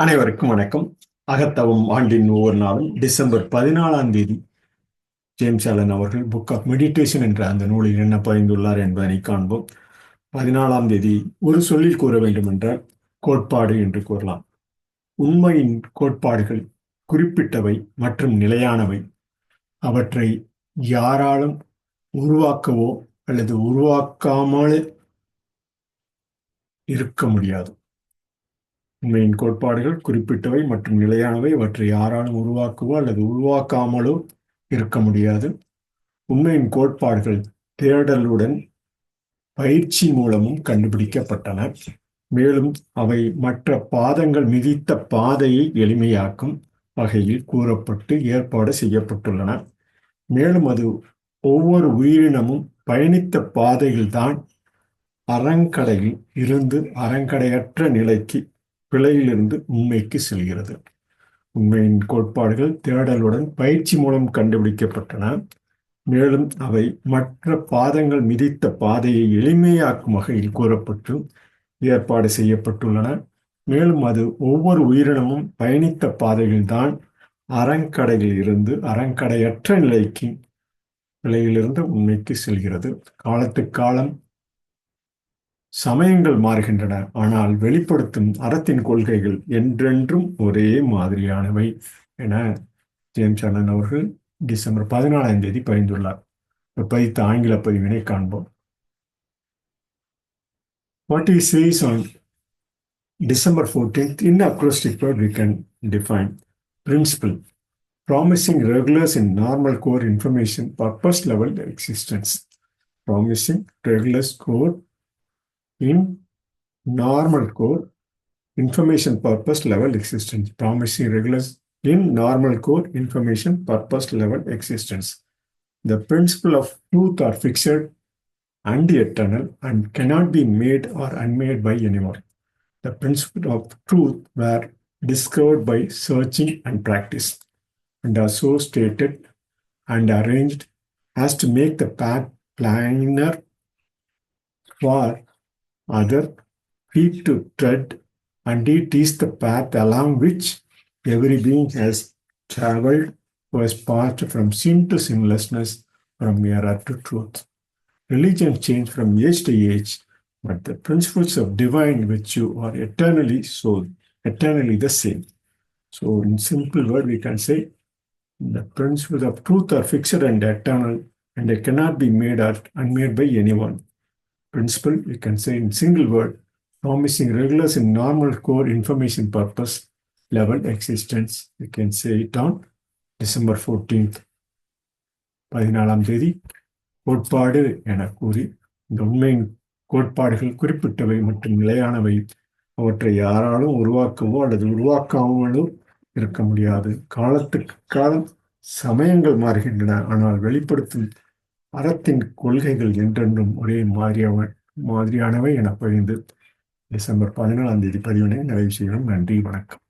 அனைவருக்கும் வணக்கம். அகத்தவம் ஆண்டின் ஒவ்வொரு நாளும் டிசம்பர் 14ஆம் தேதி ஜேம்ஸ் ஆலன் அவர்கள் புக் ஆஃப் மெடிடேஷன் என்ற அந்த நூலில் என்ன பகிர்ந்துள்ளார் என்பதனை காண்போம். 14ஆம் தேதி ஒரு சொல்லில் கூற வேண்டும் என்ற கோட்பாடு என்று கூறலாம். உண்மையின் கோட்பாடுகள் குறிப்பிட்டவை மற்றும் நிலையானவை. அவற்றை யாராலும் உருவாக்கவோ அல்லது உருவாக்காமல் இருக்க முடியாது. உண்மையின் கோட்பாடுகள் குறிப்பிட்டவை மற்றும் நிலையானவை. அவற்றை யாராலும் உருவாக்கவோ அல்லது உருவாக்காமலோ இருக்க முடியாது. உண்மையின் கோட்பாடுகள் தேடலுடன் பயிற்சி மூலமும் கண்டுபிடிக்கப்பட்டன. மேலும் அவை மற்ற பாதங்கள் மிதித்த பாதையை எளிமையாக்கும் வகையில் கூறப்பட்டு ஏற்பாடு செய்யப்பட்டுள்ளன. மேலும் அது ஒவ்வொரு உயிரினமும் பயணித்த பாதையில்தான் அறங்கடையில் இருந்து அறங்கடையற்ற நிலைக்கு, பிழையிலிருந்து உண்மைக்கு செல்கிறது. உண்மையின் கோட்பாடுகள் தேடலுடன் பயிற்சி மூலம் கண்டுபிடிக்கப்பட்டன. மேலும் அவை மற்ற பாதங்கள் மிதித்த பாதையை எளிமையாக்கும் வகையில் கூறப்பட்டு ஏற்பாடு செய்யப்பட்டுள்ளன. மேலும் அது ஒவ்வொரு உயிரினமும் பயணித்த பாதையில்தான் அறங்கடையில் இருந்து அறங்கடையற்ற நிலைக்கு, நிலையிலிருந்து உண்மைக்கு செல்கிறது. காலத்துக்கு காலம் சமயங்கள் மாறுகின்றன, ஆனால் வெளிப்படுத்தும் அறத்தின் கொள்கைகள் என்றென்றும் ஒரே மாதிரியானவை என ஜேம்ஸ் ஆலன் அவர்கள் டிசம்பர் 14ஆம் தேதி பகிர்ந்துள்ளார். பதித்த ஆங்கில பதிவினை காண்போம். What he says on December 14th, in acrostic word we can define principle, promising regulars in normal core information purpose level existence. Promising regulars core in normal core information purpose level existence. Promising regulars in normal core information purpose level existence. The principle of truth are fixed and eternal and cannot be made or unmade by anyone. The principle of truth were discovered by searching and practice, and are so stated and arranged as to make the path plainer for other feet to tread, and it is the path along which every being has traveled who has passed from sin to sinlessness, from error to truth. Religion change from age to age, but the principles of divine virtue are eternally the same. So in simple word, we can say the principles of truth are fixed and eternal, and they cannot be made or unmade by anyone. Principle, we can say in single word, promising regulars in normal core information purpose level existence. We can say it on December 14th. 14ஆம் தேதி கோட்பாடு என கூறி, இந்த உண்மையின் கோட்பாடுகள் குறிப்பிட்டவை மற்றும் நிலையானவை. அவற்றை யாராலும் உருவாக்கவோ அல்லது உருவாக்காமலோ இருக்க முடியாது. காலத்துக்கு காலம் சமயங்கள் மாறுகின்றன, ஆனால் வெளிப்படுத்தும் அறத்தின் கொள்கைகள் என்றென்றும் ஒரே மாதிரியானவை என பகிர்ந்து டிசம்பர் 14ஆம் தேதி பதிவினை நிறைவு செய்கிறோம். நன்றி, வணக்கம்.